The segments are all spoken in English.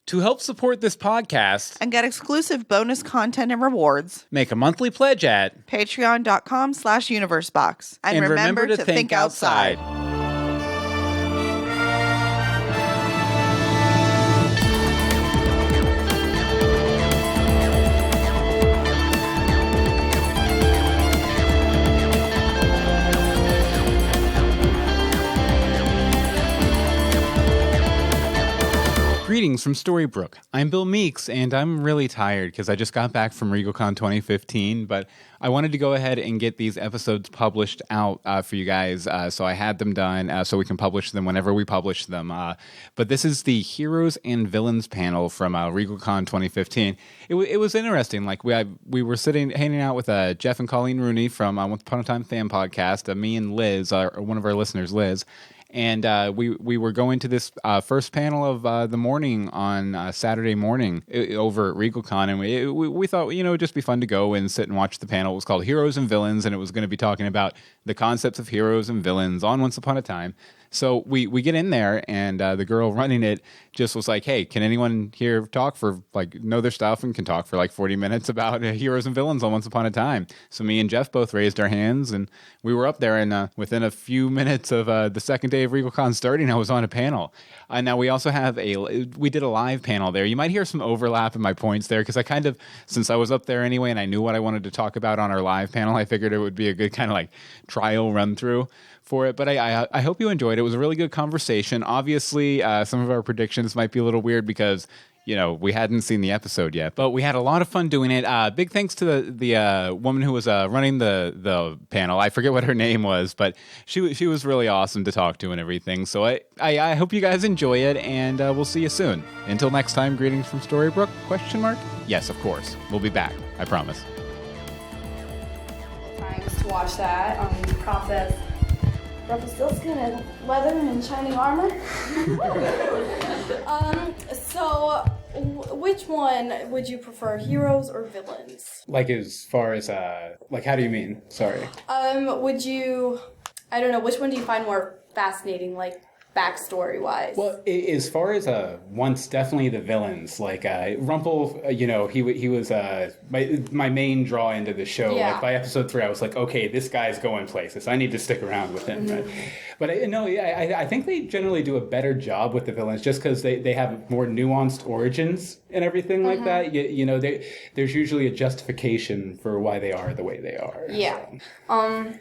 To help support this podcast and get exclusive bonus content and rewards, make a monthly pledge at patreon.com/universebox. And remember to think outside. Greetings from Storybrooke. I'm Bill Meeks, and I'm really tired because I just got back from Regal Con 2015, but I wanted to go ahead and get these episodes published out for you guys, so I had them done so we can publish them whenever we publish them. But this is the Heroes and Villains panel from Regal Con 2015. It was interesting. Like we were hanging out with Jeff and Colleen Rooney from Once Upon a Time Fan Podcast, me and Liz, one of our listeners, Liz. And we were going to this first panel of the morning on Saturday morning over at Regal Con, and we thought, it'd just be fun to go and sit and watch the panel. It was called Heroes and Villains, and it was going to be talking about the concepts of heroes and villains on Once Upon a Time. So we get in there, and the girl running it just was like, hey, can anyone here talk for, know their stuff and can talk for 40 minutes about heroes and villains on Once Upon a Time? So me and Jeff both raised our hands, and we were up there, and within a few minutes of the second day of Regal Con starting, I was on a panel. Now we also have we did a live panel there. You might hear some overlap in my points there, because since I was up there anyway, and I knew what I wanted to talk about on our live panel, I figured it would be a good kind of trial run through for it. But I hope you enjoyed it. It was a really good conversation. Obviously, some of our predictions might be a little weird because, we hadn't seen the episode yet. But we had a lot of fun doing it. Big thanks to the woman who was running the panel. I forget what her name was, but she was really awesome to talk to and everything. So I hope you guys enjoy it, and we'll see you soon. Until next time, greetings from Storybrooke? ? Yes, of course. We'll be back. I promise. Times to watch that process. Rumpelstiltskin and leather and shining armor. So, which one would you prefer, heroes or villains? As far as, how do you mean? Sorry. Would you, I don't know, which one do you find more fascinating, backstory-wise? Well, as far as once, definitely the villains. Rumpel, he was my main draw into the show. Yeah. By episode 3, I was like, okay, this guy's going places. I need to stick around with him. Mm-hmm. But I think they generally do a better job with the villains just because they have more nuanced origins and everything like that. There's usually a justification for why they are the way they are. Yeah. So.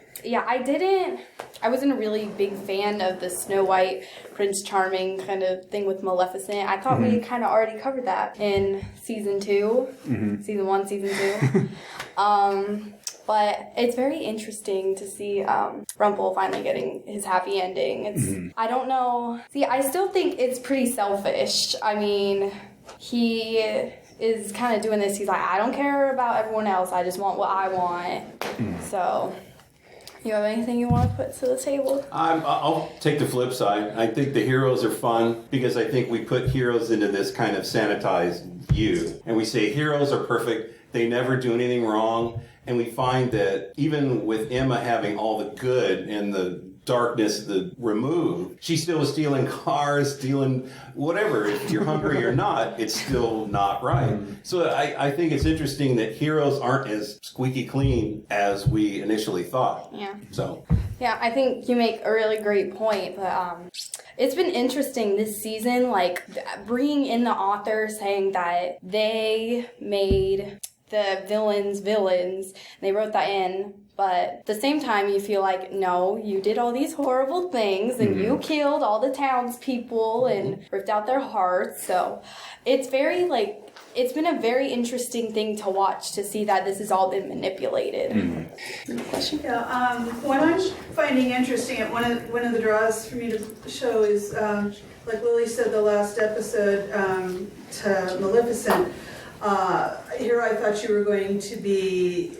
I wasn't a really big fan of the Snow White, Prince Charming kind of thing with Maleficent. I thought we kind of already covered that in season 2, season 1, season 2. But it's very interesting to see Rumpel finally getting his happy ending. I don't know. See, I still think it's pretty selfish. I mean, he is kind of doing this. He's like, I don't care about everyone else. I just want what I want. So... You have anything you want to put to the table? I'll take the flip side. I think the heroes are fun because I think we put heroes into this kind of sanitized view. And we say heroes are perfect. They never do anything wrong. And we find that even with Emma having all the good and the darkness removed, she still was stealing cars, stealing whatever. If you're hungry or not, it's still not right. So I think it's interesting that heroes aren't as squeaky clean as we initially thought. Yeah. So. Yeah, I think you make a really great point, but it's been interesting this season, bringing in the author saying that they made the villains, they wrote that in. But at the same time, you feel like, no, you did all these horrible things, and you killed all the townspeople and ripped out their hearts. So it's very, it's been a very interesting thing to watch, to see that this has all been manipulated. Question? Yeah, what I'm finding interesting, one of the draws for me to show is, like Lily said, the last episode to Maleficent. Here I thought you were going to be...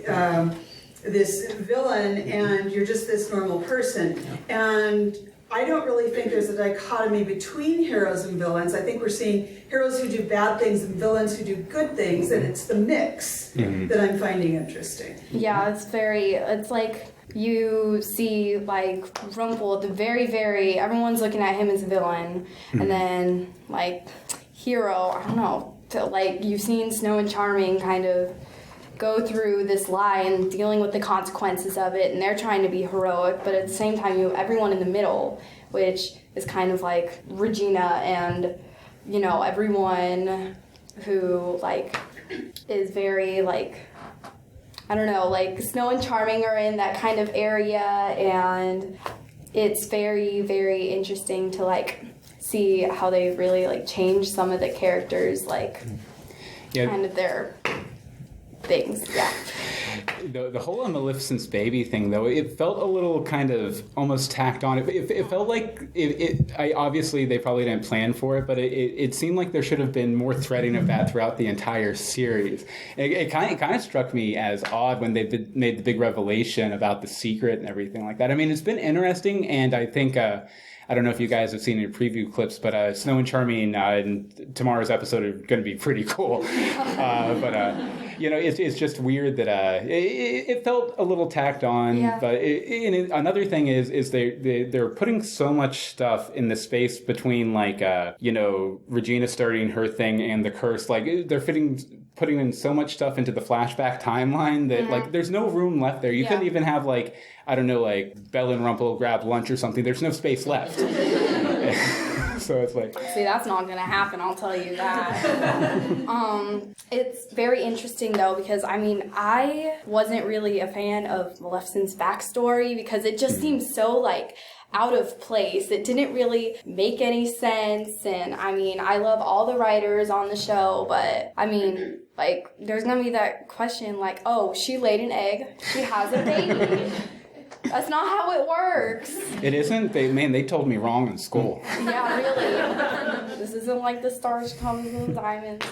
this villain, and you're just this normal person. And I don't really think there's a dichotomy between heroes and villains. I think we're seeing heroes who do bad things and villains who do good things, and it's the mix that I'm finding interesting. Yeah, it's like you see like Rumpel at the very, everyone's looking at him as a villain, and then like hero, I don't know, to, like, you've seen Snow and Charming kind of go through this lie and dealing with the consequences of it, and they're trying to be heroic, but at the same time you have everyone in the middle, which is kind of like Regina and, you know, everyone who, like, is very, like, I don't know, like, Snow and Charming are in that kind of area, and it's very, very interesting to, like, see how they really, like, change some of the characters, like, kind of their things, yeah. The whole Maleficent's baby thing, though, it felt a little kind of almost tacked on. It felt like obviously they probably didn't plan for it, but it seemed like there should have been more threading of that throughout the entire series. It kind of struck me as odd when they made the big revelation about the secret and everything like that. I mean, it's been interesting, and I think I don't know if you guys have seen any preview clips, but Snow and Charming in tomorrow's episode are going to be pretty cool. You know, it's just weird that it felt a little tacked on. Yeah. But another thing is they're putting so much stuff in the space between, like, you know, Regina starting her thing and the curse. Like, they're putting in so much stuff into the flashback timeline that, like, there's no room left there. You couldn't even have, like, I don't know, like, Belle and Rumple grab lunch or something. There's no space left. So it's like... See, that's not going to happen, I'll tell you that. It's very interesting, though, because, I mean, I wasn't really a fan of Maleficent's backstory because it just seems so, like, out of place. It didn't really make any sense, and, I mean, I love all the writers on the show, but, I mean, like, there's going to be that question, like, oh, she laid an egg, she has a baby. That's not how it works. It isn't? They told me wrong in school. Yeah, really. This isn't like the stars comes in diamonds.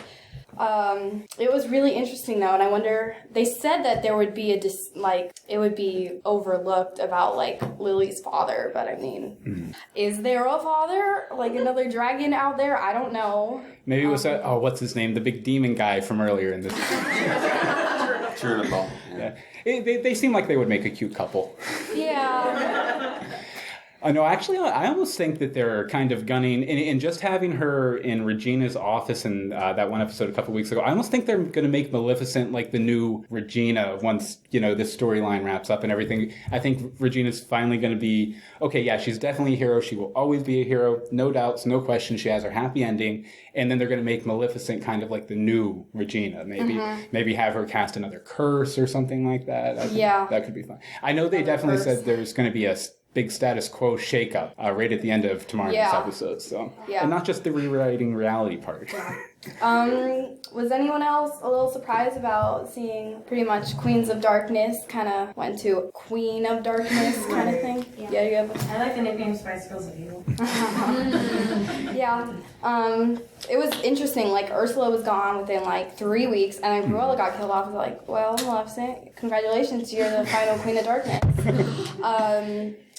It was really interesting, though, and I wonder, they said that there would be it would be overlooked about, like, Lily's father, but I mean, is there a father? Like, another dragon out there? I don't know. Maybe it was what's his name? The big demon guy from earlier in this. Chernobyl. Yeah. They seem like they would make a cute couple. Yeah. No, actually, I almost think that they're kind of gunning, in just having her in Regina's office in that one episode a couple weeks ago, I almost think they're going to make Maleficent like the new Regina once, you know, this storyline wraps up and everything. I think Regina's finally going to be, okay, yeah, she's definitely a hero. She will always be a hero. No doubts, no questions. She has her happy ending. And then they're going to make Maleficent kind of like the new Regina. Maybe have her cast another curse or something like that. That could be fun. I know they definitely said there's going to be a big status quo shakeup right at the end of tomorrow's episode. So, and not just the rewriting reality part. Was anyone else a little surprised about seeing pretty much Queens of Darkness kind of went to Queen of Darkness kind of thing? Yeah, you have. I like the nickname Spice Girls of Evil. Yeah. It was interesting. Like, Ursula was gone within like 3 weeks, and then Cruella got killed off. I was like, well, Maleficent, congratulations, you're the final Queen of Darkness.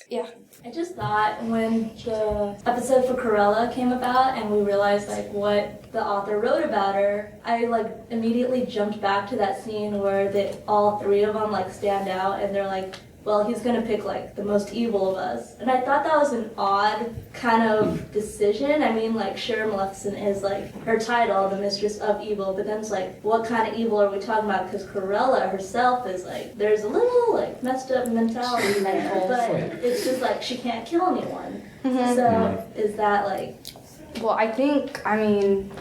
Yeah. I just thought when the episode for Cruella came about and we realized like what the author wrote about her, I like immediately jumped back to that scene where all three of them like stand out and they're like, well, he's gonna pick like the most evil of us. And I thought that was an odd kind of decision. I mean, like, sure, Maleficent is like her title, the Mistress of Evil, but then it's like, what kind of evil are we talking about? Because Cruella herself is like, there's a little like messed up mentality there, but it's just like she can't kill anyone. So is that like? Well, I mean,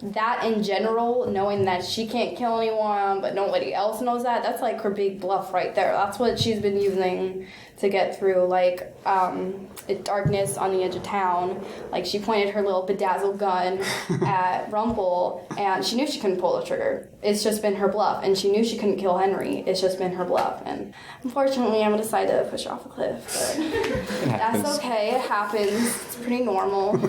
that in general, knowing that she can't kill anyone, but nobody else knows that, that's like her big bluff right there. That's what she's been using to get through, like, Darkness on the Edge of Town. Like, she pointed her little bedazzled gun at Rumple, and she knew she couldn't pull the trigger. It's just been her bluff, and she knew she couldn't kill Henry. It's just been her bluff, and unfortunately, I'm gonna decide to push her off a cliff, but that's okay. It happens. It's pretty normal.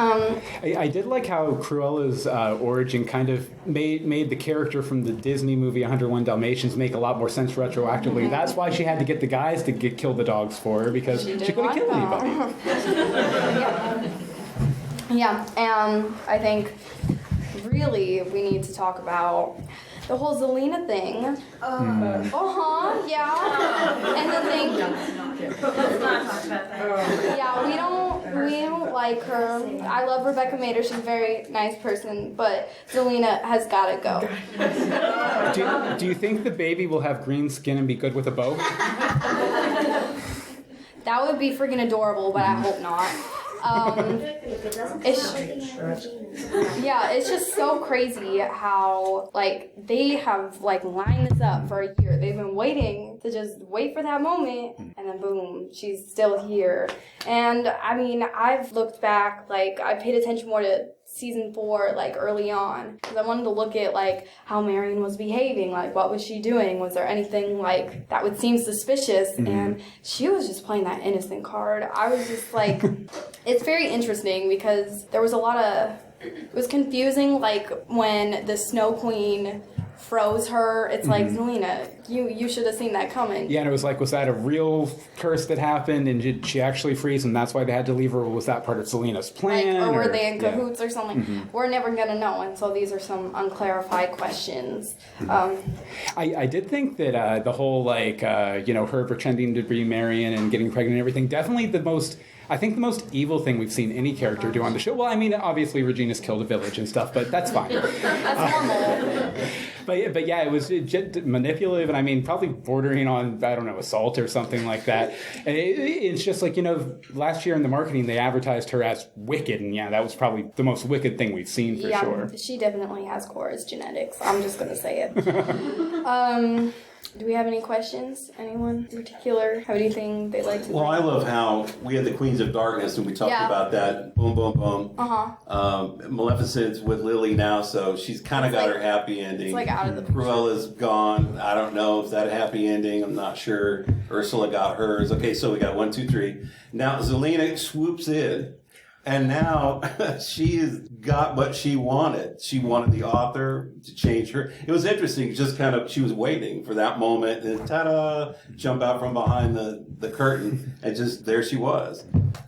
I did like how Cruella's origin kind of made the character from the Disney movie 101 Dalmatians make a lot more sense retroactively. That's why she had to get the guys to kill the dogs for her, because she couldn't kill anybody. Yeah, and I think really we need to talk about the whole Zelina thing. Yeah. And the thing. Let's not talk about that. Yeah, we don't We don't like her. I love Rebecca Mader. She's a very nice person, but Zelina has got to go. Do you think the baby will have green skin and be good with a bow? That would be freaking adorable, but I hope not. It's just so crazy how, like, they have, like, lined this up for a year. They've been waiting to just wait for that moment, and then boom, she's still here. And, I mean, I've looked back, like, I paid attention more to season 4, like, early on, because I wanted to look at, like, how Marion was behaving, like, what was she doing, was there anything, like, that would seem suspicious, and she was just playing that innocent card. I was just, like, it's very interesting, because there was a lot of, it was confusing, like, when the Snow Queen froze her, it's like, Zelina, you should have seen that coming. Yeah, and it was like, was that a real curse that happened, and did she actually freeze, and that's why they had to leave her, or was that part of Zelina's plan? Like, or were they in cahoots or something? We're never going to know, and so these are some unclarified questions. I did think that the whole, like, her pretending to be Marion and getting pregnant and everything, definitely the most evil thing we've seen any character do on the show. Well, I mean, obviously Regina's killed a village and stuff, but that's fine. That's normal. But yeah, it was manipulative, and I mean, probably bordering on, I don't know, assault or something like that. And it's just like, last year in the marketing, they advertised her as wicked, and yeah, that was probably the most wicked thing we've seen for sure. She definitely has Cora's genetics. I'm just going to say it. Do we have any questions? Anyone in particular have anything they'd like to Well, I love how we had the Queens of Darkness, and we talked about that. Boom, boom, boom. Maleficent's with Lily now, so she's kind of got her happy ending. It's like out of the picture. Cruella's gone. I don't know if that a happy ending. I'm not sure. Ursula got hers. Okay, so we got 1, 2, 3. Now Zelina swoops in. And now she's got what she wanted. She wanted the author to change her. It was interesting, just kind of, she was waiting for that moment and ta-da, jump out from behind the curtain, and just there she was.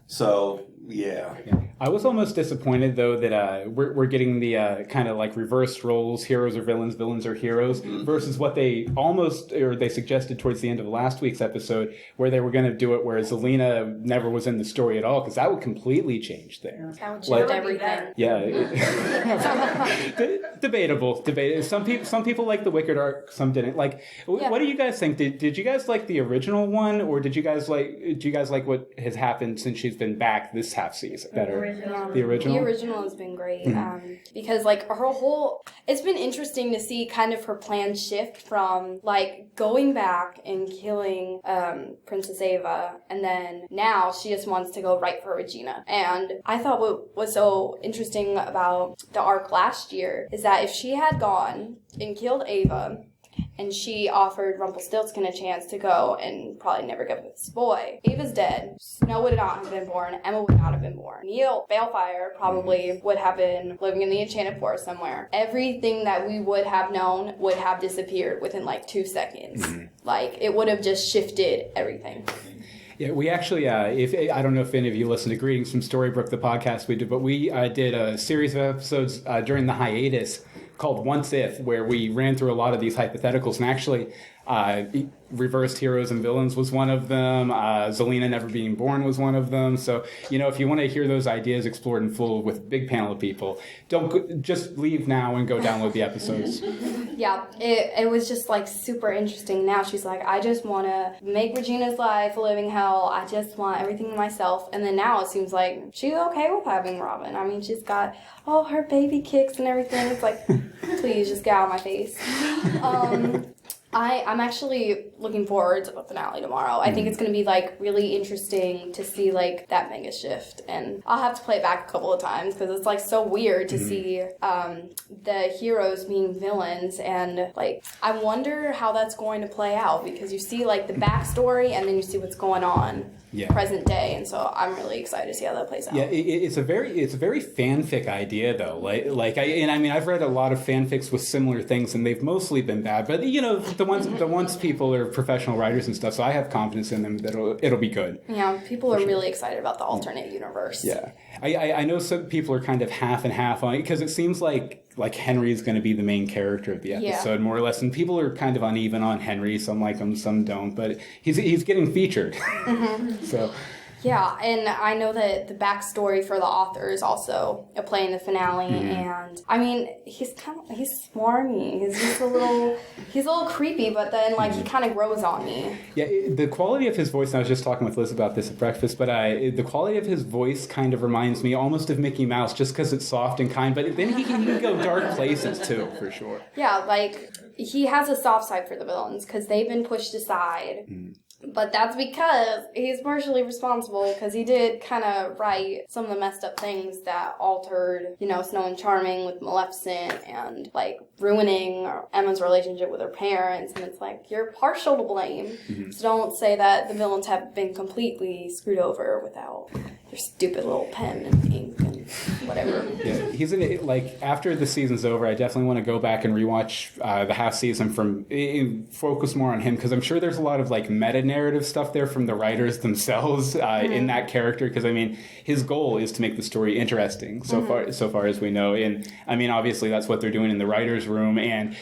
So, yeah. I was almost disappointed, though, that we're getting the kind of like reverse roles, heroes are villains, villains are heroes, versus what they suggested towards the end of last week's episode, where they were going to do it where Zelina never was in the story at all, because that would completely change there. That would change everything. Yeah. Debatable. Some people like the Wicked arc, some didn't. Like, what do you guys think? Did you guys like the original one, or do you guys like what has happened since she's been back this half season better? The original? The original has been great. Because, like, her whole... It's been interesting to see kind of her plan shift from, like, going back and killing Princess Ava, and then now she just wants to go right for Regina. And I thought what was so interesting about the arc last year is that if she had gone and killed Ava, and she offered Rumpelstiltskin a chance to go and probably never get with this boy, Ava's dead. Snow would not have been born. Emma would not have been born. Neil Balefire probably would have been living in the Enchanted Forest somewhere. Everything that we would have known would have disappeared within like 2 seconds. Like, it would have just shifted everything. Yeah, we actually, I don't know if any of you listened to Greetings from Storybrooke, the podcast we did, but we did a series of episodes during the hiatus called Once If, where we ran through a lot of these hypotheticals, and actually reversed heroes and villains was one of them. Zelina never being born was one of them. So, if you want to hear those ideas explored in full with a big panel of people, just leave now and go download the episodes. Yeah, it was just like super interesting. Now she's like, I just want to make Regina's life a living hell. I just want everything to myself. And then now it seems like she's okay with having Robin. I mean, she's got all her baby kicks and everything. It's like, please just get out of my face. I'm actually looking forward to the finale tomorrow. I think it's going to be, like, really interesting to see, like, that mega shift. And I'll have to play it back a couple of times because it's, like, so weird to see the heroes being villains. And, like, I wonder how that's going to play out because you see, like, the backstory and then you see what's going on. Present day, and so I'm really excited to see how that plays out. Yeah, it's a very fanfic idea though. I've read a lot of fanfics with similar things, and they've mostly been bad. But the ones people are professional writers and stuff, so I have confidence in them that it'll be good. Yeah, people are really excited about the alternate universe. Yeah, I know some people are kind of half and half on it because it seems like Henry is going to be the main character of the episode, more or less, and people are kind of uneven on Henry. Some like him, some don't, but he's getting featured. So, Yeah, and I know that the backstory for the author is also a play in the finale, and I mean, he's smarmy. He's just a little creepy, but then like he kind of grows on me. Yeah, the quality of his voice, and I was just talking with Liz about this at breakfast, but the quality of his voice kind of reminds me almost of Mickey Mouse, just because it's soft and kind, but then he can go dark places too, for sure. Yeah, like he has a soft side for the villains because they've been pushed aside. But that's because he's partially responsible because he did kind of write some of the messed up things that altered, Snow and Charming with Maleficent and, like, ruining Emma's relationship with her parents. And it's like, you're partial to blame. So don't say that the villains have been completely screwed over without their stupid little pen and ink and whatever. Yeah, he's in it, like, after the season's over, I definitely want to go back and rewatch the half season focus more on him, because I'm sure there's a lot of, like, meta-narrative stuff there from the writers themselves in that character, because, I mean, his goal is to make the story interesting so far as we know. And, I mean, obviously that's what they're doing in the writer's room, and,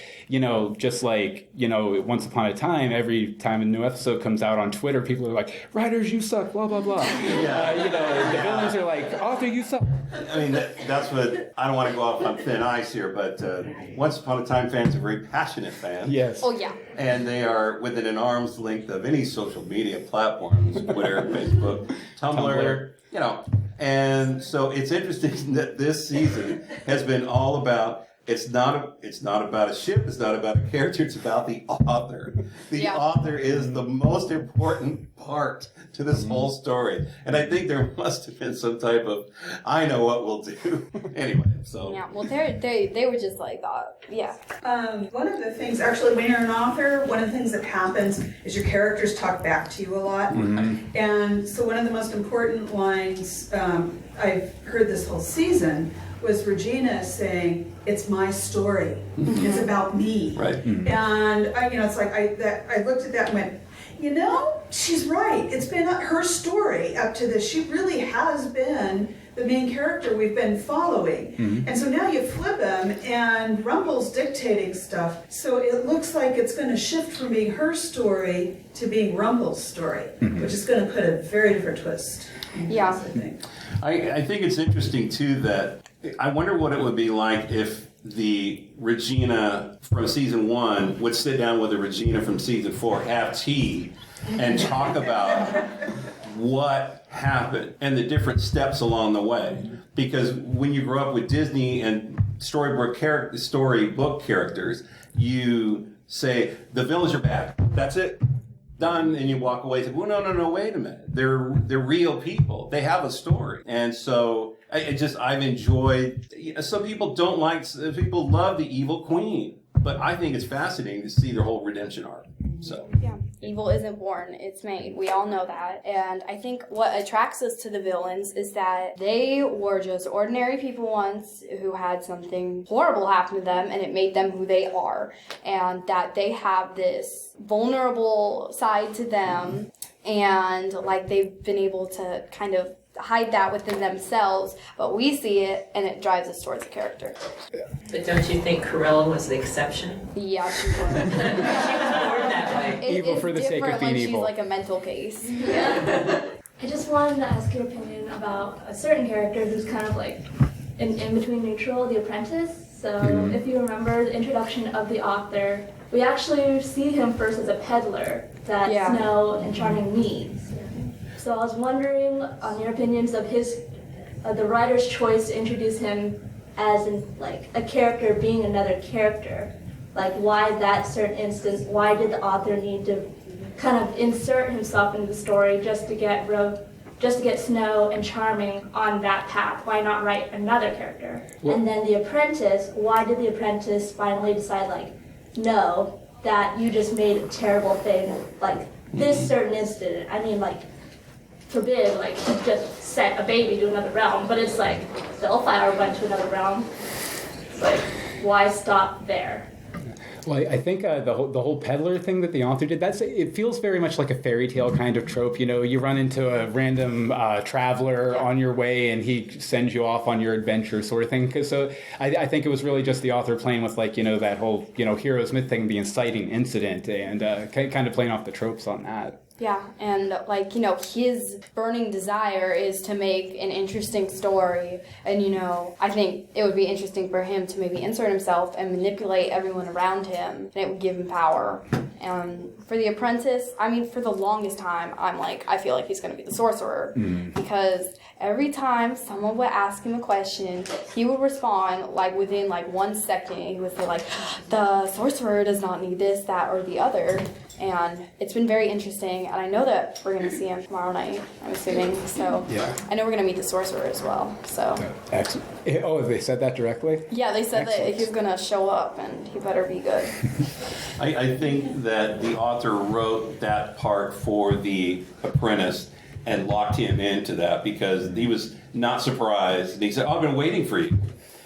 just like, Once Upon a Time, every time a new episode comes out on Twitter, people are like, writers, you suck, blah, blah, blah. The villains are like, author, you suck. I mean, that's what, I don't want to go off on thin ice here, but Once Upon a Time fans are very passionate fans. Yes. Oh, yeah. And they are within an arm's length of any social media platforms, Twitter, Facebook, Tumblr, And so it's interesting that this season has been all about, it's not about a ship, it's not about a character, it's about the author. The author is the most important part to this whole story. And I think there must have been some type of, I know what we'll do. Anyway, so. Yeah, well, they were just like that. Yeah. One of the things, actually, when you're an author, one of the things that happens is your characters talk back to you a lot. And so one of the most important lines I've heard this whole season was Regina saying, "It's my story. It's about me." Right. And it's like I looked at that and went, she's right. It's been her story up to this. She really has been the main character we've been following. And so now you flip him, and Rumple's dictating stuff. So it looks like it's going to shift from being her story to being Rumple's story, which is going to put a very different twist. Yeah. I think. I think it's interesting, too, that I wonder what it would be like if the Regina from season 1 would sit down with the Regina from season 4, have tea, and talk about what happened and the different steps along the way. Because when you grow up with Disney and storybook characters, you say, the villains are bad. That's it. Done, and you walk away and say, well, no, wait a minute. They're real people. They have a story. And so I've enjoyed, some people people love the evil queen, but I think it's fascinating to see their whole redemption arc. So. Yeah. Evil isn't born, it's made. We all know that. And I think what attracts us to the villains is that they were just ordinary people once who had something horrible happen to them, and it made them who they are. And that they have this vulnerable side to them, and like they've been able to kind of hide that within themselves, but we see it and it drives us towards the character. But don't you think Cruella was the exception? Yeah, she was. She was born that way. Evil for the sake of being evil. She's like a mental case. I just wanted to ask your opinion about a certain character who's kind of like an in-between neutral, the apprentice. So if you remember the introduction of the author, we actually see him first as a peddler that Snow and Charming meets. So I was wondering on your opinions of the writer's choice to introduce him as a character being another character. Like, why that certain instance? Why did the author need to kind of insert himself into the story just to get Snow and Charming on that path? Why not write another character? Well, and then the apprentice. Why did the apprentice finally decide no, that you just made a terrible thing? This certain incident. I mean, forbid, he just sent a baby to another realm, but it's Bellfire went to another realm. It's why stop there? Well, I think the whole peddler thing that the author did, it feels very much like a fairy tale kind of trope. You run into a random traveler on your way, and he sends you off on your adventure, sort of thing. So I think it was really just the author playing with that whole hero's myth thing, the inciting incident, and kind of playing off the tropes on that. Yeah, and like, his burning desire is to make an interesting story. And, I think it would be interesting for him to maybe insert himself and manipulate everyone around him, and it would give him power. And for the apprentice, for the longest time, I feel like he's going to be the sorcerer. Because every time someone would ask him a question, he would respond, within, 1 second. He would say, the sorcerer does not need this, that, or the other. And it's been very interesting, and I know that we're going to see him tomorrow night, I'm assuming. So Yeah. I know we're going to meet the sorcerer as well. So Excellent. Oh, they said that directly? yeah, they said that he's going to show up, and he better be good. I think that the author wrote that part for the apprentice and locked him into that because he was not surprised. And he said, I've been waiting for you.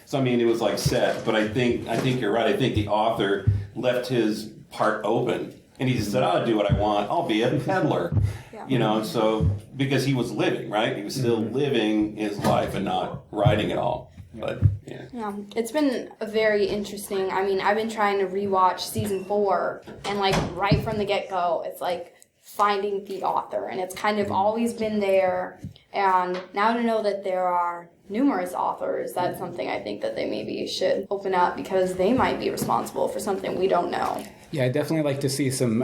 So, it was set. But I think you're right. I think the author left his part open. And he just said, I'll do what I want. I'll be a peddler. Yeah. So because he was living, right? He was still living his life and not writing it all. But, Yeah, it's been very interesting. I've been trying to rewatch season 4, and right from the get-go, it's finding the author, and it's kind of always been there. And now to know that there are numerous authors, that's something I think that they maybe should open up, because they might be responsible for something we don't know. Yeah, I'd definitely like to see some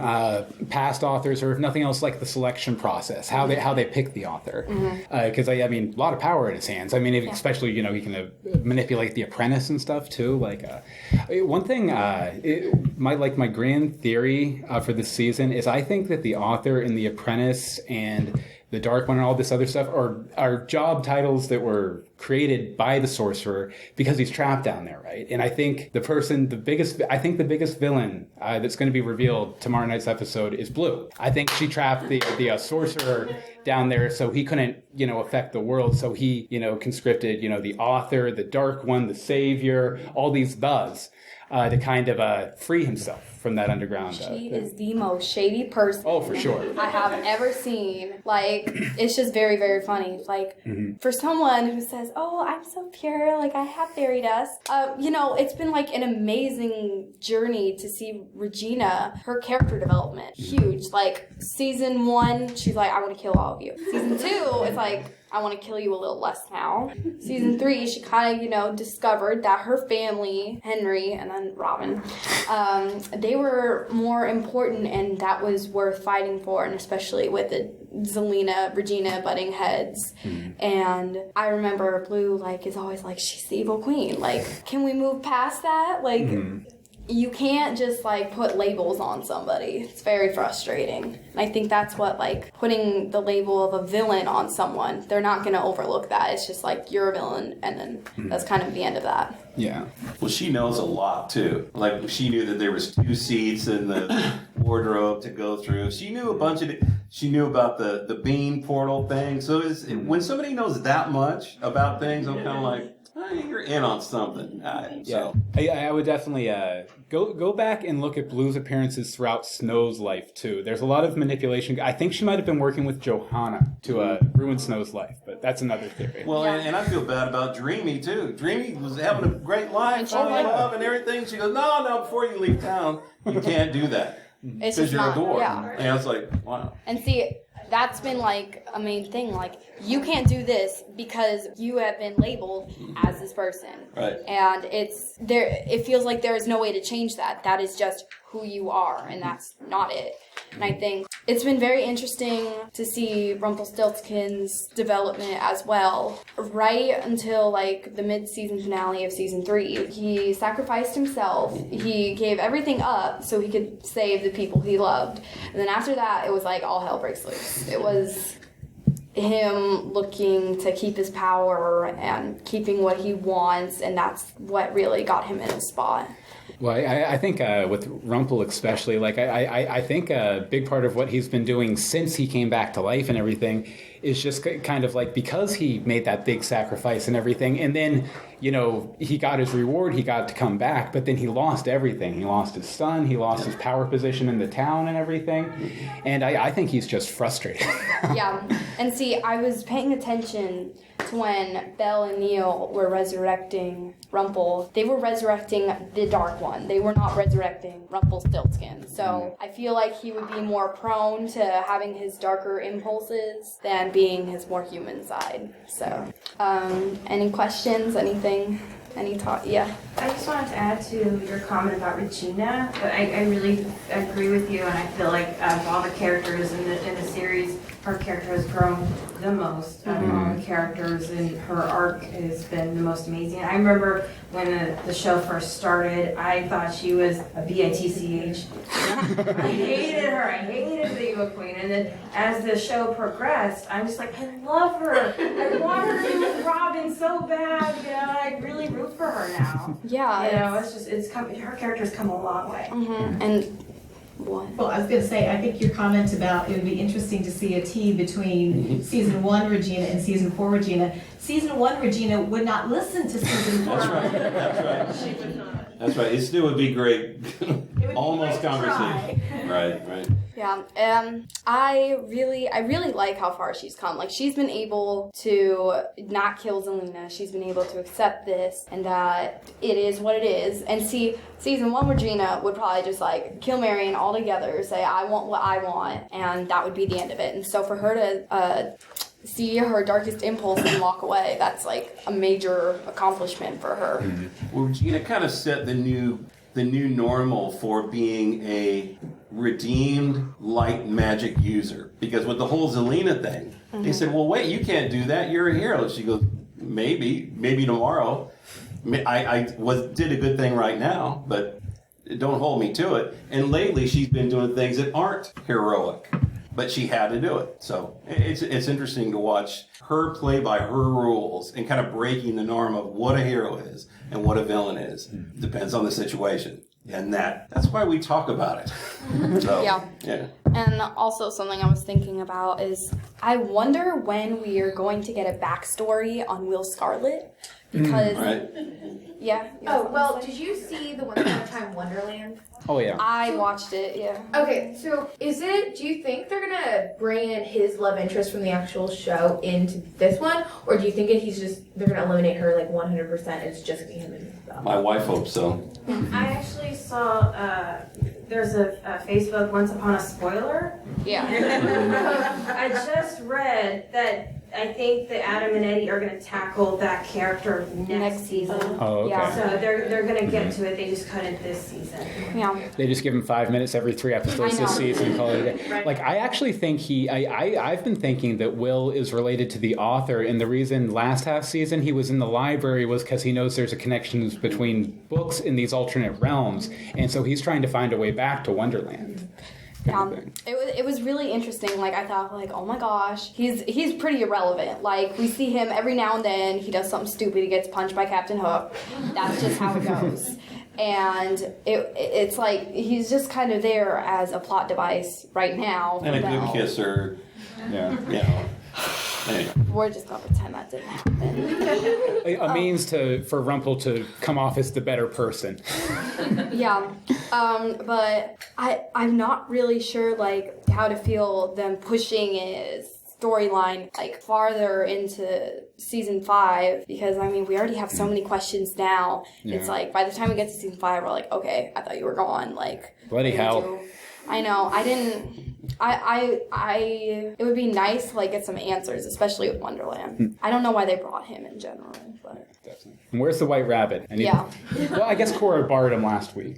past authors, or if nothing else, the selection process, how they pick the author. Because a lot of power in his hands. Especially he can manipulate the apprentice and stuff too. One thing, my grand theory for this season is I think that the author and the apprentice and the Dark One and all this other stuff are job titles that were created by the sorcerer because he's trapped down there, right? And I think the biggest villain that's going to be revealed tomorrow night's episode is Blue. I think she trapped the sorcerer down there so he couldn't, affect the world. So he, conscripted, the author, the Dark One, the Savior, all these thes to kind of free himself from that underground. She is the most shady person. Oh, for sure. I have ever seen. It's just very, very funny. For someone who says, "Oh, I'm so pure. I have fairy dust." It's been an amazing journey to see Regina, her character development. Huge. Season 1, she's I want to kill all of you. Season 2, it's I want to kill you a little less now. Season 3, she kind of, discovered that her family, Henry and then Robin, they were more important, and that was worth fighting for, and especially with the Zelena, Regina butting heads. And I remember Blue, is always she's the evil queen. Can we move past that? You can't just put labels on somebody. It's very frustrating. And I think that's what putting the label of a villain on someone, they're not going to overlook that. It's just you're a villain, and then that's kind of the end of that. Yeah. Well, she knows a lot too. She knew that there was 2 seats in the wardrobe to go through. She knew a bunch of she knew about the bean portal thing. So when somebody knows that much about things, I'm kind of you're in on something. Yeah, I would definitely go back and look at Blue's appearances throughout Snow's life too. There's a lot of manipulation. I think she might have been working with Johanna to ruin Snow's life, but that's another theory. Well, and I feel bad about Dreamy too. Dreamy was having a great life, falling in love and everything. She goes, no, before you leave town, you can't do that because you're a dwarf. Yeah. And I was wow. And see, that's been a main thing. You can't do this because you have been labeled as this person. Right. And it feels like there is no way to change that. That is just who you are, and that's not it. And I think it's been very interesting to see Rumpelstiltskin's development as well. Right until the mid-season finale of season 3, he sacrificed himself. He gave everything up so he could save the people he loved. And then after that, it was all hell breaks loose. It was him looking to keep his power and keeping what he wants, and that's what really got him in a spot. Well, I think with Rumpel especially, I think a big part of what he's been doing since he came back to life and everything is just kind of because he made that big sacrifice and everything, and then, he got his reward, he got to come back, but then he lost everything. He lost his son, he lost his power position in the town and everything, and I think he's just frustrated. Yeah, and see, I was paying attention to when Belle and Neil were resurrecting Rumple, they were resurrecting the Dark One. They were not resurrecting Rumpelstiltskin. So I feel like he would be more prone to having his darker impulses than being his more human side. So, any questions? Anything? Any talk? Yeah. I just wanted to add to your comment about Regina. I really agree with you, and I feel like of all the characters in the series, her character has grown the most. All the characters, and her arc has been the most amazing. I remember when the show first started, I thought she was a bitch. I hated her. I hated the Evil Queen. And then as the show progressed, I'm just like, I love her. I want her to be with Robin so bad. You know, I really root for her now. Yeah. You know, it's come. Her character's come a long way. And what? Well, I was going to say, I think your comment about it would be interesting to see a T between season 1 Regina and season 4 Regina. Season 1 Regina would not listen to season 4. That's right. That's right. She would not. That's right. It still would be great. Almost great conversation. Right. Yeah, I really like how far she's come. Like, she's been able to not kill Zelena. She's been able to accept this and that it is what it is. And see, season 1 Regina would probably just like kill Marion altogether, say I want what I want, and that would be the end of it. And so for her to see her darkest impulse and walk away, that's like a major accomplishment for her. Well, Regina kind of set the new normal for being a redeemed light magic user. Because with the whole Zelena thing, they said, well, wait, you can't do that. You're a hero. She goes, maybe tomorrow. I did a good thing right now, but don't hold me to it. And lately, she's been doing things that aren't heroic, but she had to do it. So it's interesting to watch her play by her rules and kind of breaking the norm of what a hero is and what a villain is. Depends on the situation. And that's why we talk about it. So, yeah. And also something I was thinking about is I wonder when we are going to get a backstory on Will Scarlet. Because, yeah. Oh, well, did you see the Once Upon a Time Wonderland? Oh, yeah. I watched it, yeah. Okay, so do you think they're going to bring in his love interest from the actual show into this one? Or do you think they're going to eliminate her like 100% and it's just going to be him and himself? My wife hopes so. I actually saw there's a Facebook Once Upon a Spoiler. Yeah. I just read that I think that Adam and Eddie are going to tackle that character next season. Oh, okay. Yeah. So they're going to get to it. They just cut it this season. Yeah. They just give him 5 minutes every 3 episodes this season. Call it a day. Right. Like, I actually think I've been thinking that Will is related to the author, and the reason last half season he was in the library was because he knows there's a connection between books in these alternate realms, and so he's trying to find a way back to Wonderland. It was really interesting. Like, I thought, like, oh my gosh, he's pretty irrelevant. Like, we see him every now and then. He does something stupid. He gets punched by Captain Hook. That's just how it goes. And it's like he's just kind of there as a plot device right now. And a good kisser. Yeah. You know. Anyway. We're just gonna pretend that didn't happen. A means for Rumple to come off as the better person. Yeah, but I'm not really sure like how to feel them pushing his storyline like farther into season 5, because I mean we already have so many questions now. Yeah. It's like by the time we get to season 5, we're like, okay, I thought you were gone. Like, bloody hell. I know. I didn't. It would be nice to like get some answers, especially with Wonderland. I don't know why they brought him in general, but definitely. And where's the White Rabbit? Well, I guess Cora borrowed him last week.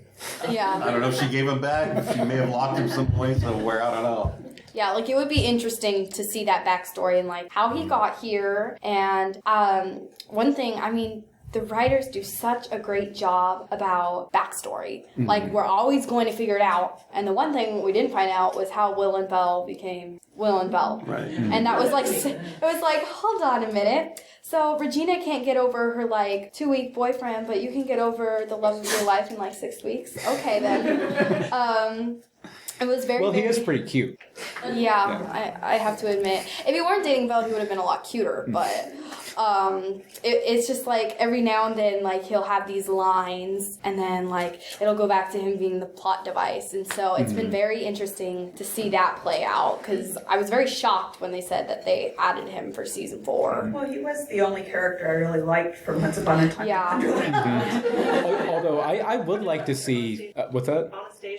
Yeah. I don't know if she gave him back. She may have locked him someplace somewhere. I don't know. Yeah, like it would be interesting to see that backstory and like how he got here. And one thing, I mean, the writers do such a great job about backstory. Mm-hmm. Like, we're always going to figure it out. And the one thing we didn't find out was how Will and Belle became Will and Belle. Right. And that was like, it was like, hold on a minute. So Regina can't get over her like 2-week boyfriend, but you can get over the love of your life in like 6 weeks. Okay, then. It was very, well, he is pretty cute. Yeah, I have to admit. If he weren't dating Belle, he would have been a lot cuter. But it's just like every now and then, like he'll have these lines, and then like it'll go back to him being the plot device, and so it's been very interesting to see that play out, because I was very shocked when they said that they added him for season 4. Well, he was the only character I really liked from Once Upon a Time in Wonderland. Although I would like to see what's that?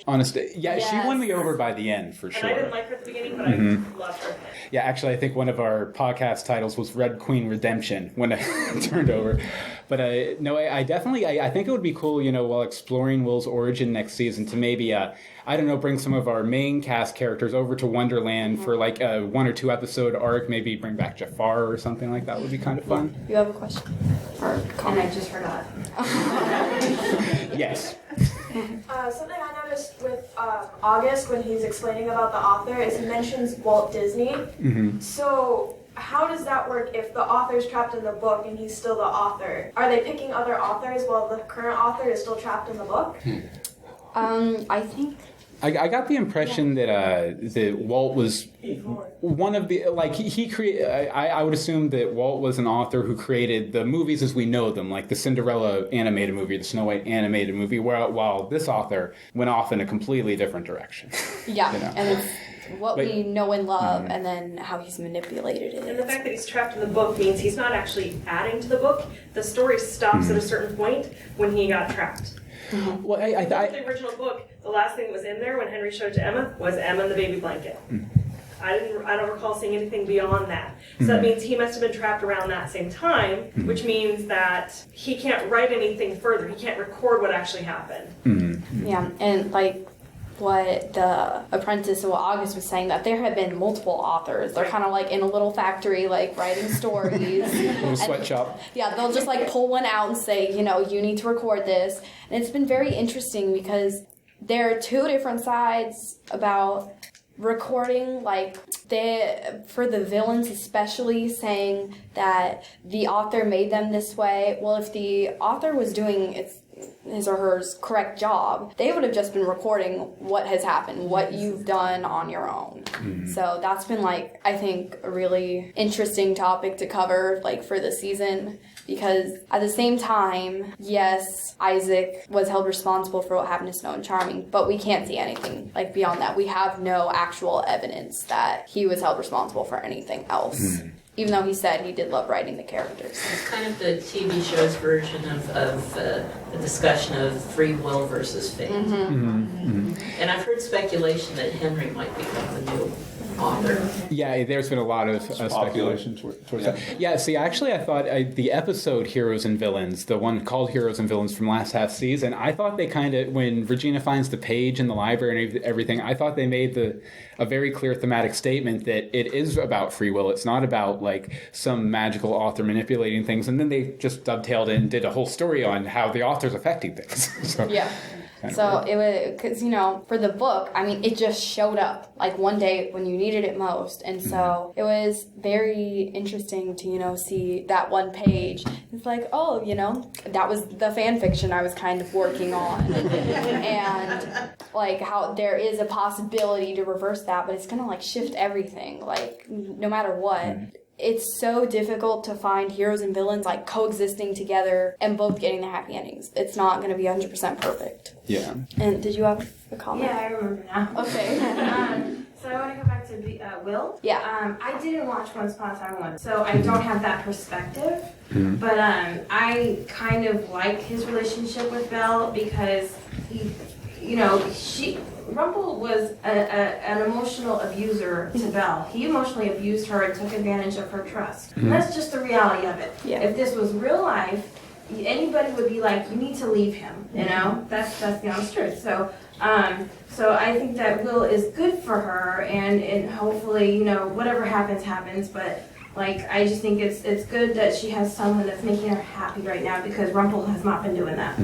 Anastasia. Yeah, she won me over by the end for sure. And I didn't like her at the beginning, but I loved her. Yeah, actually, I think one of our podcast titles was Red Queen Redemption when I turned over. But no, I definitely, I think it would be cool, while exploring Will's origin next season to maybe, I don't know, bring some of our main cast characters over to Wonderland for like a 1 or 2 episode arc, maybe bring back Jafar or something like that would be kind of fun. You have a question? Or comment? And I just forgot. Yes. Something I noticed with August when he's explaining about the author is he mentions Walt Disney. Mm-hmm. So how does that work if the author's trapped in the book and he's still the author? Are they picking other authors while the current author is still trapped in the book? I think... I got the impression that Walt was one of the, like, he created, I would assume that Walt was an author who created the movies as we know them, like the Cinderella animated movie, the Snow White animated movie, while this author went off in a completely different direction. Yeah, and it's what we know and love, and then how he's manipulated it. And the fact that he's trapped in the book means he's not actually adding to the book. The story stops at a certain point when he got trapped. Mm-hmm. Well, the original book, the last thing that was in there when Henry showed it to Emma was Emma and the baby blanket. I don't recall seeing anything beyond that. So that means he must have been trapped around that same time, which means that he can't write anything further. He can't record what actually happened. Yeah, and like what the apprentice, what August was saying, that there have been multiple authors. They're kind of like in a little factory, like writing stories. Little sweatshop. Yeah, they'll just like pull one out and say, you need to record this. And it's been very interesting because there are 2 different sides about recording, like for the villains especially, saying that the author made them this way. Well, if the author was doing his or her correct job, they would have just been recording what has happened, what you've done on your own. So that's been like, I think, a really interesting topic to cover, like for the season, because at the same time, yes, Isaac was held responsible for what happened to Snow and Charming, but we can't see anything like beyond that. We have no actual evidence that he was held responsible for anything else. Even though he said he did love writing the characters. It's kind of the TV show's version of the discussion of free will versus fate. And I've heard speculation that Henry might become the new author. Yeah, there's been a lot of speculation towards that. Yeah, see, actually, I thought the episode Heroes and Villains, the one called Heroes and Villains from last half season, I thought they kind of, when Regina finds the page in the library and everything, I thought they made a very clear thematic statement that it is about free will. It's not about like some magical author manipulating things, and then they just dovetailed in and did a whole story on how the author's affecting things. So, yeah. So it was, because, for the book, I mean, it just showed up like one day when you needed it most. And so it was very interesting to, see that one page. It's like, oh, that was the fan fiction I was kind of working on. And like how there is a possibility to reverse that, but it's going to like shift everything, like no matter what. It's so difficult to find heroes and villains like coexisting together and both getting the happy endings. It's not going to be 100% perfect. Yeah. And did you have a comment? Yeah, I remember now. Okay. So I want to go back to Will. Yeah. I didn't watch Once Upon a Time Once, so I don't have that perspective. But I kind of like his relationship with Belle because Rumple was an emotional abuser to Belle. He emotionally abused her and took advantage of her trust. And that's just the reality of it. Yeah. If this was real life, anybody would be like, you need to leave him. That's the honest truth. So I think that Will is good for her, and hopefully, whatever happens. But like, I just think it's good that she has someone that's making her happy right now, because Rumple has not been doing that.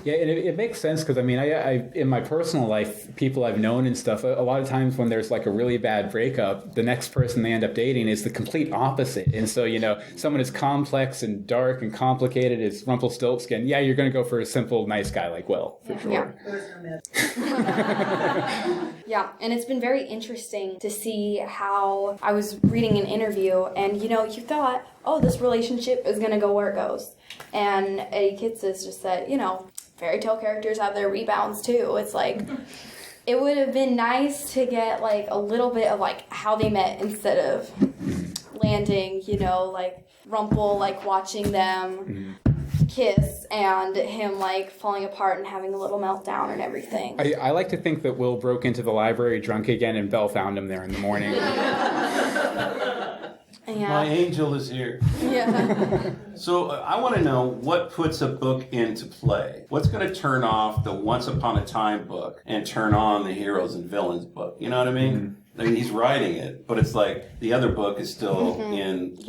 Yeah, and it makes sense because, I mean, I in my personal life, people I've known and stuff, a lot of times when there's like a really bad breakup, the next person they end up dating is the complete opposite. And so, someone as complex and dark and complicated as Rumpelstiltskin, yeah, you're going to go for a simple, nice guy like Will, for sure. Yeah, and it's been very interesting to see how I was reading an interview And, you thought, oh, this relationship is going to go where it goes. And Eddie Kitsis just said, fairy tale characters have their rebounds too. It's like, it would have been nice to get like a little bit of like how they met instead of landing, like Rumpel like watching them kiss and him like falling apart and having a little meltdown and everything. I like to think that Will broke into the library drunk again and Belle found him there in the morning. Yeah. My angel is here. Yeah. So I want to know what puts a book into play. What's going to turn off the Once Upon a Time book and turn on the Heroes and Villains book? You know what I mean? I mean, he's writing it, but it's like the other book is still in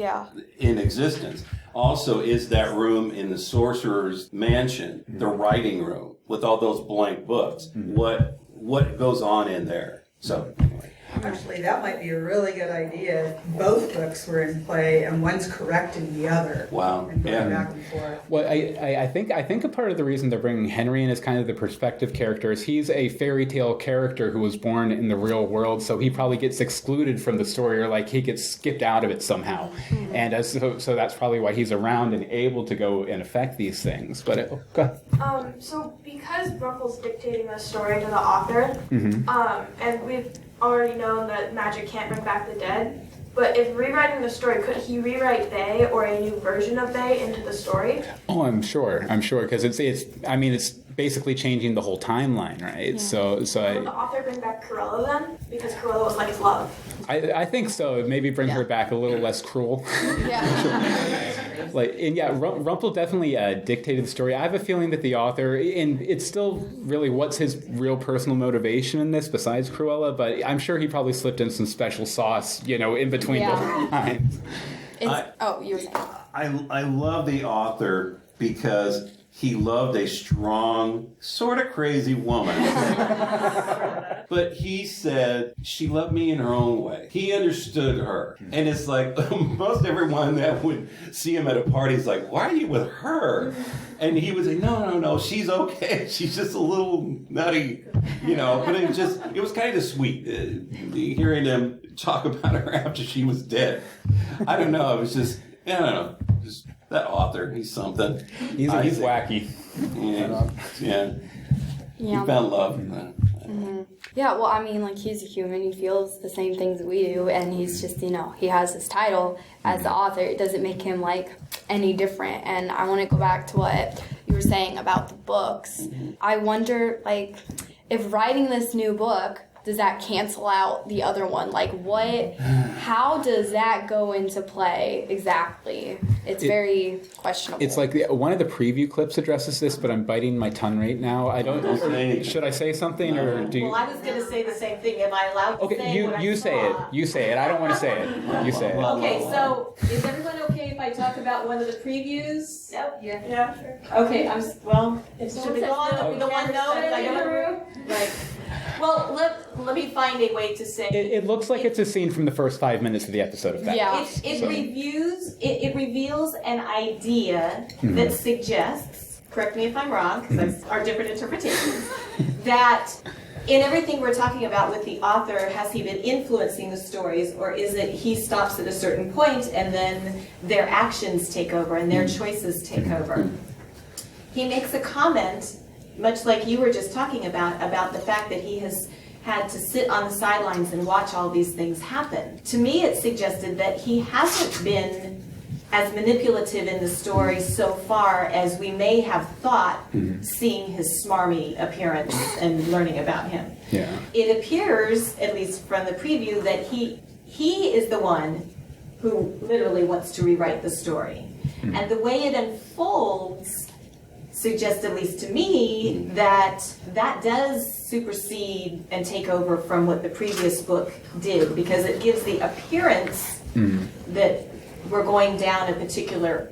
existence. Also, is that room in the Sorcerer's Mansion, the writing room, with all those blank books? What goes on in there? So anyway. Actually, that might be a really good idea if both books were in play and one's correcting the other. Wow. And going back and forth. Well, I think a part of the reason they're bringing Henry in as kind of the perspective character is he's a fairy tale character who was born in the real world, so he probably gets excluded from the story, or like he gets skipped out of it somehow. And so that's probably why he's around and able to go and affect these things. But go ahead. So because Rumpel's dictating the story to the author, and we've already known that magic can't bring back the dead, but if rewriting the story, could he rewrite they or a new version of they into the story? Oh, I'm sure, because it's basically changing the whole timeline, right? Yeah. So Will the author bring back Cruella then? Because Cruella was like his love. I think so. Maybe bring her back a little less cruel. Rumpel definitely dictated the story. I have a feeling that the author, and it's still really what's his real personal motivation in this besides Cruella, but I'm sure he probably slipped in some special sauce, in between the lines. You were saying. I love the author because he loved a strong, sort of crazy woman. But he said, she loved me in her own way. He understood her. And it's like, most everyone that would see him at a party is like, why are you with her? And he would say, no, she's okay. She's just a little nutty, But it was kind of sweet hearing him talk about her after she was dead. I don't know. It was just, just that author. He's something. He's wacky. Yeah. He found love. Yeah, well, I mean, like, he's a human. He feels the same things we do, and he's just, he has this title as the author. It doesn't make him, like, any different. And I want to go back to what you were saying about the books. I wonder, like, if writing this new book, does that cancel out the other one? Like, how does that go into play exactly? It's very questionable. It's like one of the preview clips addresses this, but I'm biting my tongue right now. I don't. Should I say something, or do you? Well, I was going to say the same thing. Am I allowed to say what you I say saw? it. You say it. I don't want to say it. You say it. Okay, so is everyone okay if I talk about one of the previews? Yep. Yeah, sure. Okay, should we go on? We don't want to know. I don't. Right. Well, let me find a way to say. It looks like it's a scene from the first 5 minutes of the episode of that. Yeah. It reveals an idea that suggests, correct me if I'm wrong, because there are different interpretations, that in everything we're talking about with the author, has he been influencing the stories, or is it he stops at a certain point and then their actions take over and their choices take over? He makes a comment, much like you were just talking about the fact that he has had to sit on the sidelines and watch all these things happen. To me, it suggested that he hasn't been as manipulative in the story so far as we may have thought, seeing his smarmy appearance and learning about him. Yeah. It appears, at least from the preview, that he is the one who literally wants to rewrite the story. And the way it unfolds suggests, at least to me, that does supersede and take over from what the previous book did, because it gives the appearance that we're going down a particular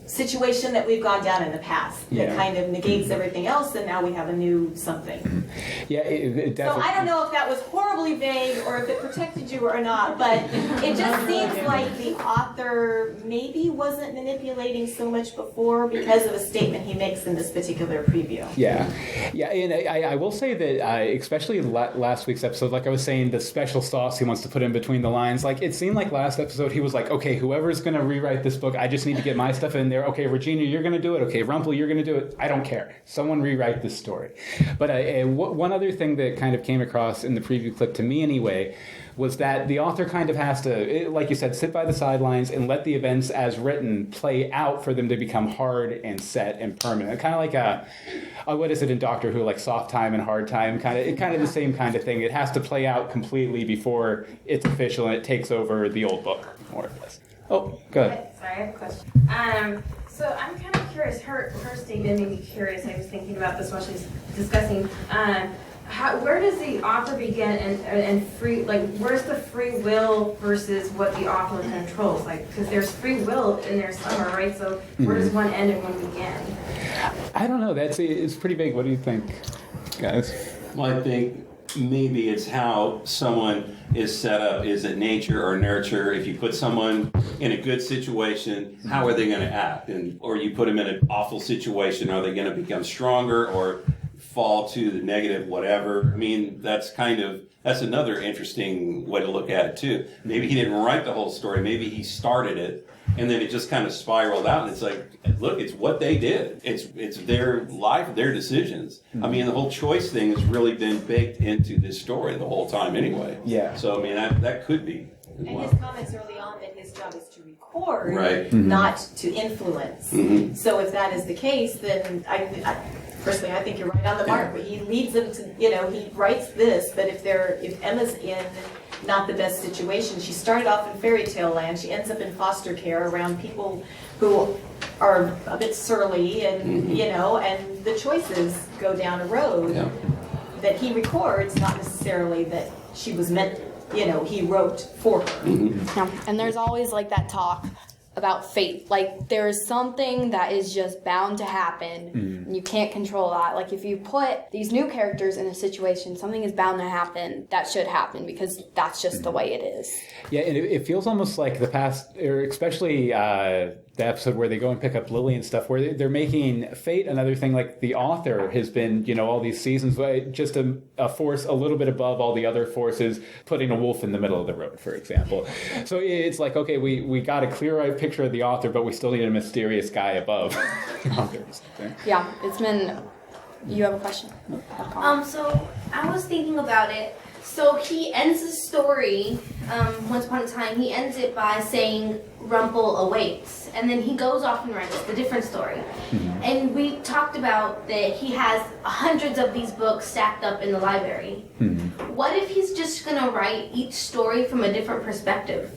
situation that we've gone down in the past that kind of negates everything else, and now we have a new something. Yeah, it definitely. So I don't know if that was horribly vague or if it protected you or not, but it just seems like the author maybe wasn't manipulating so much before because of a statement he makes in this particular preview. Yeah, and I will say that especially last week's episode, like I was saying, the special sauce he wants to put in between the lines, like it seemed like last episode he was like, okay, whoever's going to rewrite this book, I just need to get my stuff in there. Okay, Regina, you're going to do it. Okay, Rumpel, you're going to do it. I don't care. Someone rewrite this story. But one other thing that kind of came across in the preview clip to me anyway was that the author kind of has to, like you said, sit by the sidelines and let the events as written play out for them to become hard and set and permanent. Kind of like what is it in Doctor Who, like soft time and hard time, kind of the same kind of thing. It has to play out completely before it's official and it takes over the old book, more or less. Oh, go ahead. Sorry, I have a question. So I'm kind of curious. Her statement made me curious. I was thinking about this while she was discussing. Where does the author begin and free? Like, where's the free will versus what the author controls? Like, because there's free will in there somewhere, right? So where does one end and one begin? I don't know. It's pretty big. What do you think, guys? Well, I think maybe it's how someone is set up. Is it nature or nurture? If you put someone in a good situation, how are they going to act? Or you put them in an awful situation, are they going to become stronger or fall to the negative, whatever? I mean, that's another interesting way to look at it too. Maybe he didn't write the whole story. Maybe he started it and then it just kind of spiraled out, and it's like, look, it's what they did. It's their life, their decisions. Mm-hmm. I mean, the whole choice thing has really been baked into this story the whole time anyway. Yeah. So, I mean, that could be. And his comments early on that his job is to record, right, not to influence. Mm-hmm. So if that is the case, then I personally, I think you're right on the mark. But he leads them to, he writes this, but if Emma's in not the best situation, she started off in fairy tale land, she ends up in foster care around people who are a bit surly, and and the choices go down a road that he records, not necessarily that she was meant. He wrote for her. Mm-hmm. Yeah. And there's always like that talk about fate. Like there's something that is just bound to happen. And you can't control that. Like if you put these new characters in a situation, something is bound to happen. That should happen because that's just the way it is. Yeah, and it feels almost like the past, or especially the episode where they go and pick up Lily and stuff, where they're making fate another thing. Like the author has been, all these seasons, just a force a little bit above all the other forces, putting a wolf in the middle of the road, for example. So it's like, okay, we got a clear-eyed picture of the author, but we still need a mysterious guy above the author or something. Yeah, it's been... You have a question? So I was thinking about it. So he ends the story, Once Upon a Time, he ends it by saying Rumpel awaits. And then he goes off and writes the different story. Mm-hmm. And we talked about that he has hundreds of these books stacked up in the library. Mm-hmm. What if he's just going to write each story from a different perspective?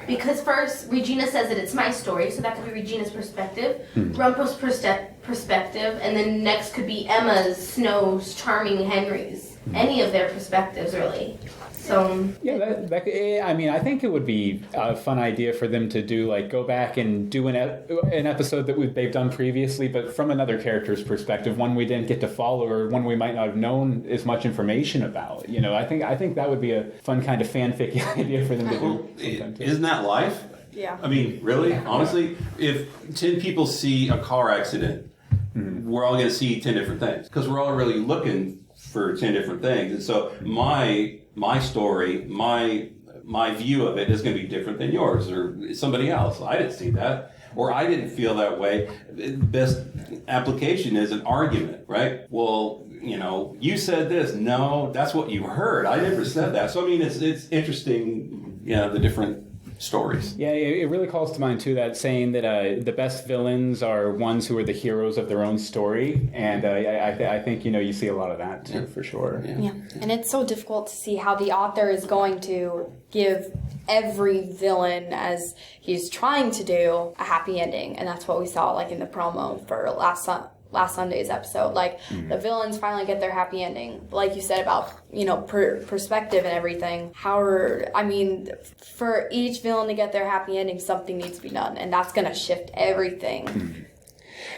Because first, Regina says that it's my story, so that could be Regina's perspective, Rumpel's perspective, and then next could be Emma's, Snow's, Charming, Henry's. Any of their perspectives, really. So yeah, I think it would be a fun idea for them to do, like go back and do an episode that they've done previously, but from another character's perspective, one we didn't get to follow or one we might not have known as much information about. I think that would be a fun kind of fanfic idea for them to do. Isn't that life? Yeah. I mean, really, honestly, if 10 people see a car accident, we're all going to see 10 different things because we're all really looking for 10 different things. And so my story, my view of it is going to be different than yours or somebody else. I didn't see that, or I didn't feel that way. The best application is an argument, right? Well, you said this. No, that's what you heard. I never said that. So, I mean, it's interesting, the different stories. Yeah, it really calls to mind, too, that saying that the best villains are ones who are the heroes of their own story. And I think, you see a lot of that, too, for sure. Yeah. And it's so difficult to see how the author is going to give every villain, as last Sunday's episode. Like, the villains finally get their happy ending. Like you said about, perspective and everything. For each villain to get their happy ending, something needs to be done. And that's going to shift everything.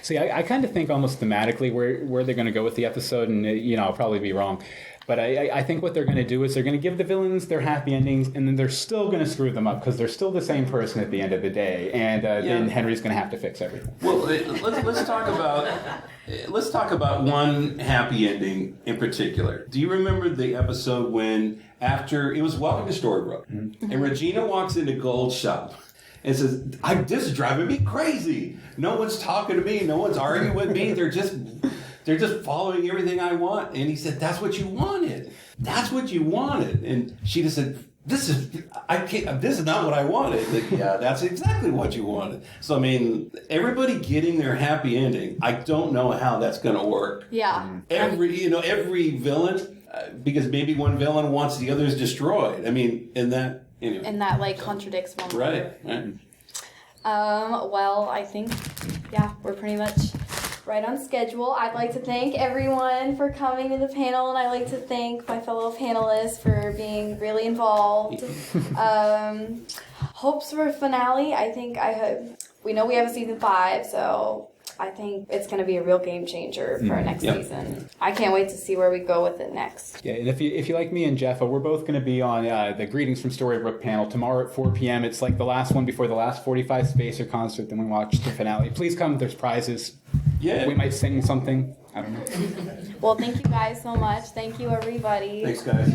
See, I kind of think almost thematically where they're going to go with the episode, and, I'll probably be wrong. But I think what they're going to do is they're going to give the villains their happy endings, and then they're still going to screw them up because they're still the same person at the end of the day, and then Henry's going to have to fix everything. Well, let's talk about one happy ending in particular. Do you remember the episode when after it was Welcome to Storybrooke, and Regina walks into Gold's shop and says, "This is driving me crazy. No one's talking to me. No one's arguing with me. They're just following everything I want." And he said, "That's what you wanted. That's what you wanted." And she just said, "This is not what I wanted." Like, yeah, that's exactly what you wanted. So, everybody getting their happy ending, I don't know how that's going to work. Yeah. Every villain, because maybe one villain wants the others destroyed. And that, anyway. And that, contradicts one Right. Well, I think, we're pretty much right on schedule. I'd like to thank everyone for coming to the panel, and I'd like to thank my fellow panelists for being really involved. Hopes for a finale. We know we have a season 5, so I think it's going to be a real game changer for our next season. I can't wait to see where we go with it next. Yeah, and if you like me and Jeff, we're both going to be on the Greetings from Storybrooke panel tomorrow at 4 p.m. It's like the last one before the last 45 Spacer concert, then we watch the finale. Please come. There's prizes. Yeah. We might sing something. I don't know. Well, thank you guys so much. Thank you, everybody. Thanks, guys.